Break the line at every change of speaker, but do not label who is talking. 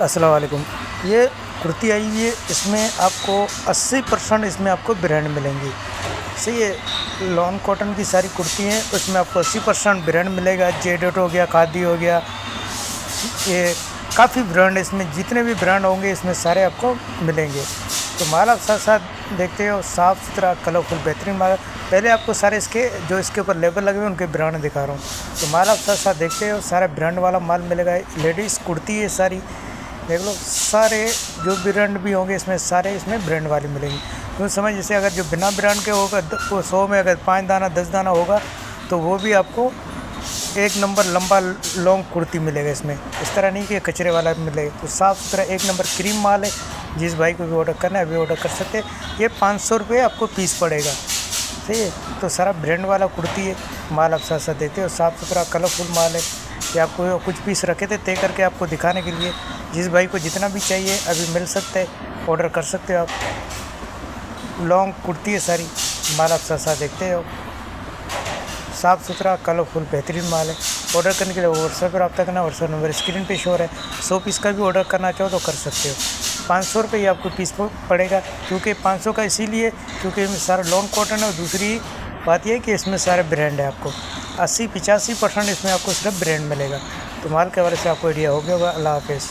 अस्सलाम वालेकुम। ये कुर्ती आई हुई है, इसमें आपको 80% इसमें आपको ब्रांड मिलेंगी। सही है। लॉन कॉटन की सारी कुर्ती हैं, उसमें आपको 80% ब्रांड मिलेगा। जेडेट हो गया, खादी हो गया, ये काफ़ी ब्रांड इसमें जितने भी ब्रांड होंगे इसमें सारे आपको मिलेंगे। तो माल आप साथ साथ देखते हो, साफ़ सुथरा कलरफुल बेहतरीन माल। पहले आपको सारे इसके जो इसके ऊपर लेबल लगे हुए उनके ब्रांड दिखा रहा हूँ। तो माल आप साथ साथ देखते हो, सारा ब्रांड वाला माल मिलेगा। लेडीज़ कुर्ती है सारी, देख लो। सारे जो ब्रांड भी होंगे इसमें सारे इसमें ब्रांड वाली मिलेंगी। क्यों समझ, जैसे अगर जो बिना ब्रांड के होगा वो 100 में अगर 5 दाना 10 दाना होगा तो वो भी आपको एक नंबर लंबा लॉन्ग कुर्ती मिलेगा इसमें। इस तरह नहीं कि कचरे वाला मिलेगा। तो साफ़ सुथरा एक नंबर क्रीम माल है। जिस भाई को भी ऑर्डर करना है अभी ऑर्डर कर सकते हैं। ये 500 रुपये आपको पीस पड़ेगा। सही है। तो सारा ब्रांड वाला कुर्ती है। माल आप साथ साथ देते हो, साफ़ सुथरा कलरफुल माल है। ये आपको कुछ पीस रखे थे तय करके आपको दिखाने के लिए। जिस भाई को जितना भी चाहिए अभी मिल सकता है, ऑर्डर कर सकते हो आप। लॉन्ग कुर्ती है सारी। माल आप साथ साथ देखते हो, साफ़ सुथरा कलरफुल बेहतरीन माल है। ऑर्डर करने के लिए व्हाट्सएप पर रब्ता करना। व्हाट्सएप नंबर स्क्रीन पे शो है। 100 पीस का भी ऑर्डर करना चाहो तो कर सकते हो। 500 रुपये आपको पीस पड़ेगा। क्योंकि 500 का इसीलिए क्योंकि इसमें सारा लॉन्ग कॉटन है। और दूसरी बात यह है कि इसमें सारे ब्रांड है। आपको 80-85% इसमें आपको सिर्फ ब्रांड मिलेगा। तो माल के बारे से आपको आइडिया हो गया होगा। अल्लाह हाफ़िज़।